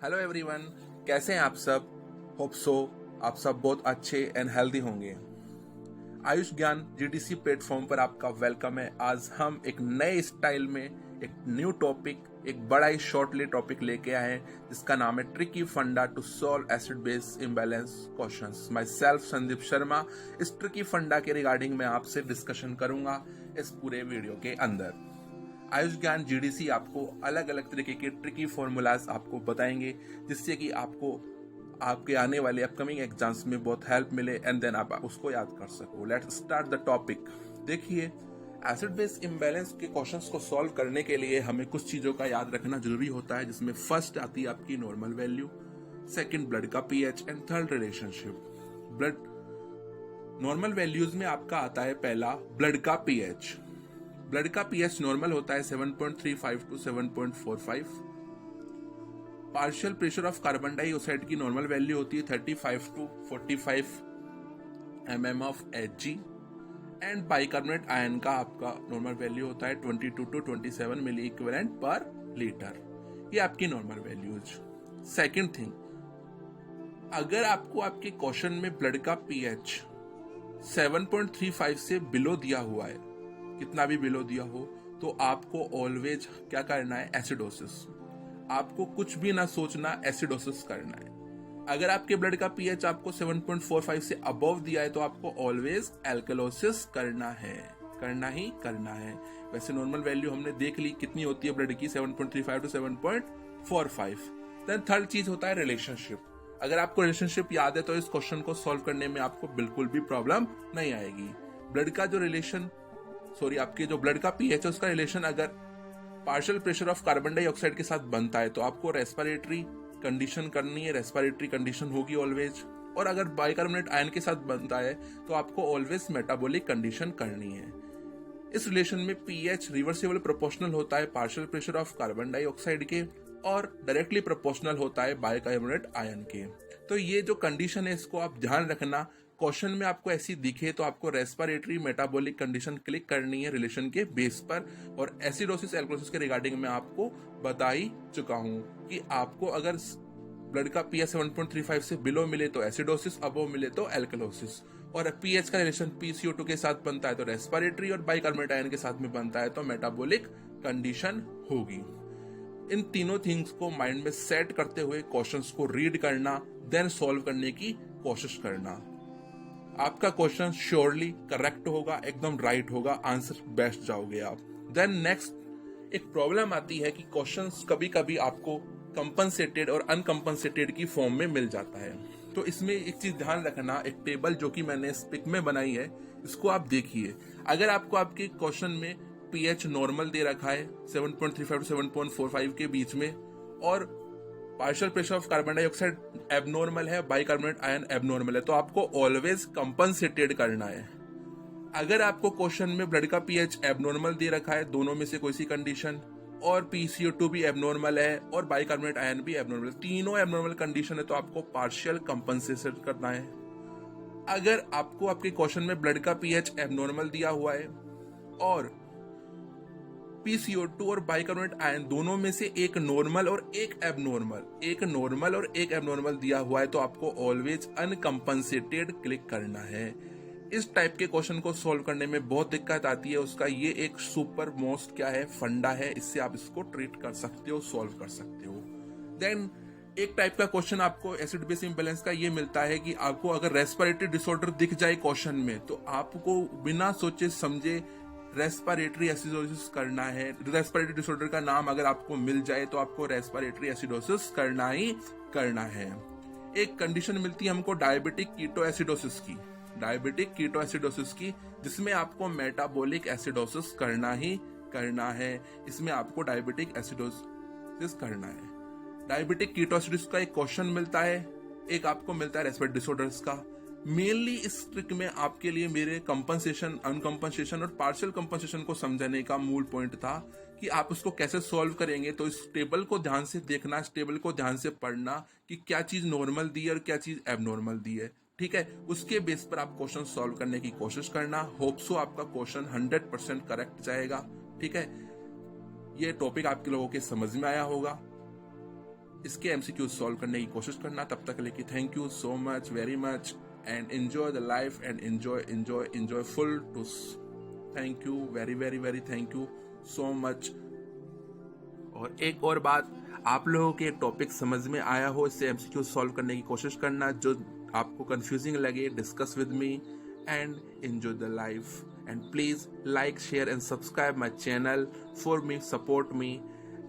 Hello everyone, कैसे हैं आप सब। होप सो आप सब बहुत अच्छे एंड हेल्दी होंगे। आयुष ज्ञान जीडीसी प्लेटफॉर्म पर आपका वेलकम है। आज हम एक नए स्टाइल में एक न्यू टॉपिक, एक बड़ा ही शॉर्टली टॉपिक लेके आए हैं जिसका नाम है tricky funda to solve acid base imbalance questions. Myself Sandeep Sharma. इस ट्रिकी फंडा के रिगार्डिंग मैं आपसे डिस्कशन करूंगा इस पूरे वीडियो के अंदर। आयुष ज्ञान जीडीसी आपको अलग अलग तरीके के ट्रिकी फॉर्मूलाज आपको बताएंगे जिससे कि आपको आपके आने वाले अपकमिंग एग्जाम्स में बहुत हेल्प मिले एंड देन आप उसको याद कर सको। Let's start the topic. देखिए, एसिड बेस इम्बैलेंस के क्वेश्चंस को सॉल्व करने के लिए हमें कुछ चीजों का याद रखना जरूरी होता है, जिसमें फर्स्ट आती है आपकी नॉर्मल वैल्यू, सेकंड ब्लड का pH and third relationship. Blood normal values में आपका आता है पहला ब्लड का पीएच। ब्लड का पीएच नॉर्मल होता है 7.35 to 7.45। Partial pressure of carbon dioxide की नॉर्मल वैल्यू होती है 35 to 45 mm of Hg and bicarbonate ion का आपका नॉर्मल वैल्यू होता है 22 to 27 milli equivalent per litre. ये आपकी नॉर्मल वैल्यूज। सेकंड थिंग, अगर आपको आपके क्वेश्चन में ब्लड का पीएच 7.35 से बिलो दिया हुआ है, कितना भी बिलो दिया हो, तो आपको ऑलवेज क्या करना है, एसिडोसिस। आपको कुछ भी ना सोचना, एसिडोसिस करना है। अगर आपके ब्लड का पीएच आपको 7.45 से अबव दिया है तो आपको ऑलवेज एल्कलोसिस करना है, करना ही करना है। वैसे नॉर्मल वैल्यू हमने देख ली कितनी होती है ब्लड की, 7.35 टू 7.45। देन थर्ड चीज होता है रिलेशनशिप। अगर आपको रिलेशनशिप याद है तो इस क्वेश्चन को सॉल्व करने में आपको बिल्कुल भी प्रॉब्लम नहीं आएगी। ब्लड का जो रिलेशन आपके जो ब्लड का पीएच है उसका रिलेशन अगर partial pressure of carbon dioxide के साथ बनता है तो आपको रेस्पिरेटरी कंडीशन करनी है, रेस्पिरेटरी कंडीशन होगी ऑलवेज। और अगर बाइकार्बोनेट आयन के साथ बनता है तो आपको ऑलवेज मेटाबॉलिक कंडीशन करनी है। इस रिलेशन में पीएच रिवर्सिबल प्रोपोर्शनल होता है partial pressure of carbon dioxide के और डायरेक्टली प्रोपोर्शनल होता है बाइकार्बोनेट आयन के। तो ये जो कंडीशन है इसको आप ध्यान रखना। क्वेश्चन में आपको ऐसी दिखे तो आपको रेस्पिरेटरी मेटाबॉलिक कंडीशन क्लिक करनी है रिलेशन के बेस पर। और एसिडोसिस एल्कलोसिस के रिगार्डिंग में आपको बता ही चुका हूं कि आपको अगर ब्लड का पीएच 7.35 से बिलो मिले तो एसिडोसिस, अबव मिले तो एल्कलोसिस। और पीएच का रिलेशन PCO2 के साथ बनता है तो रेस्पिरेटरी, और बाइकार्बोनेट आयन के साथ में बनता है तो मेटाबॉलिक कंडीशन होगी। इन तीनों थिंग्स को माइंड में सेट करते हुए क्वेश्चंस को रीड करना, देन सॉल्व करने की कोशिश करना। आपका क्वेश्चन श्योरली करेक्ट होगा, एकदम राइट होगा, आंसर बेस्ट जाओगे आप। देन नेक्स्ट एक प्रॉब्लम आती है कि क्वेश्चंस कभी कभी आपको कंपनसेटेड और अनकंपनसेटेड की फॉर्म में मिल जाता है। तो इसमें एक चीज ध्यान रखना, एक टेबल जो कि मैंने इस पिक में बनाई है इसको आप देखिए। अगर आपको आपके क्वेश्चन में पीएच नॉर्मल दे रखा है 7.35 टू 7.45 के बीच में, और partial pressure of carbon dioxide abnormal है, बाइकार्बोनेट आयन एबनॉर्मल है, तो आपको ऑलवेज कंपनसेटेड करना है। अगर आपको क्वेश्चन में ब्लड का पीएच एबनॉर्मल दे रखा है, दोनों में से कोई सी कंडीशन, और PCO2 भी एबनॉर्मल है और बाइकार्बोनेट आयन भी एबनॉर्मल, तीनों एबनॉर्मल कंडीशन है, तो आपको पार्शियल कंपनसेशन करना है। अगर आपको आपके क्वेश्चन में ब्लड का पीएच एबनॉर्मल दिया हुआ है और PCO2 और बाइकार्बोनेट आयन दोनों में से एक नॉर्मल और एक एबनॉर्मल दिया हुआ है, तो आपको ऑलवेज अनकंपनसेटेड क्लिक करना है। इस टाइप के क्वेश्चन को सॉल्व करने में बहुत दिक्कत आती है, उसका ये एक सुपर मोस्ट क्या है, फंडा है, इससे आप इसको ट्रीट कर सकते हो, सॉल्व कर सकते हो। देन एक टाइप का क्वेश्चन आपको एसिड बेस इम्बैलेंस का ये मिलता है कि आपको अगर रेस्पिरेटरी डिसऑर्डर दिख जाए क्वेश्चन में तो आपको बिना सोचे समझे रेस्पिरेटरी एसिडोसिस करना है। रेस्पिरेटरी डिसऑर्डर का नाम अगर आपको मिल जाए तो आपको रेस्पिरेटरी एसिडोसिस करना ही करना है। एक कंडीशन मिलती है हमको डायबिटिक कीटोएसिडोसिस की, जिसमें आपको मेटाबॉलिक एसिडोसिस करना ही करना है। इसमें आपको डायबिटिक एसिडोसिस करना है। डायबिटिक कीटोएसिडोसिस का एक क्वेश्चन मिलता है, एक आपको मिलता है रेस्पिरेटरी डिसऑर्डर्स का। मेनली इस ट्रिक में आपके लिए मेरे कंपनसेशन, अनकंपनसेशन और पार्शियल कंपनसेशन को समझाने का मूल पॉइंट था कि आप उसको कैसे सॉल्व करेंगे। तो इस टेबल को ध्यान से देखना, इस टेबल को ध्यान से पढ़ना कि क्या चीज नॉर्मल दी है और क्या चीज एबनॉर्मल दी है, ठीक है। उसके बेस पर आप क्वेश्चन सॉल्व करने की कोशिश करना। होप सो आपका क्वेश्चन 100% करेक्ट जाएगा, ठीक है। ये टॉपिक आपके लोगों के समझ में आया होगा। इसके एमसीक्यू सॉल्व करने की कोशिश करना। तब तक लेके thank you so much, very much, and enjoy the life and enjoy full too. Thank you, very very very thank you so much. और एक और बात, आप लोगों के टॉपिक समझ में आया हो, इससे एमसीक्यू सॉल्व करने की कोशिश करना। जो आपको कंफ्यूजिंग लगे, discuss with me and enjoy the life. And please like, share and subscribe my channel for me, support me.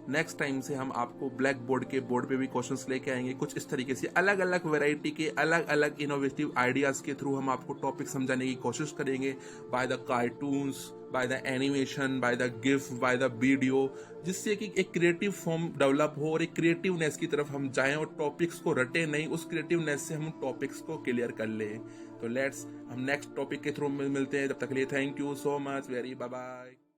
Next time से हम आपको ब्लैक बोर्ड के बोर्ड पे भी क्वेश्चंस लेके आएंगे, कुछ इस तरीके से अलग अलग वैरायटी के अलग अलग इनोवेटिव आइडियाज के थ्रू हम आपको टॉपिक समझाने की कोशिश करेंगे, by the cartoons, by the animation, by the GIF, by the video, जिससे कि एक क्रिएटिव फॉर्म डेवलप हो और एक क्रिएटिवनेस की तरफ हम जाएं और टॉपिक्स को रटे नहीं, उस क्रिएटिवनेस से हम टॉपिक्स को क्लियर कर लें। तो लेट्स हम नेक्स्ट टॉपिक के थ्रू मिलते हैं। तब तक के लिए thank you so much, very bye bye.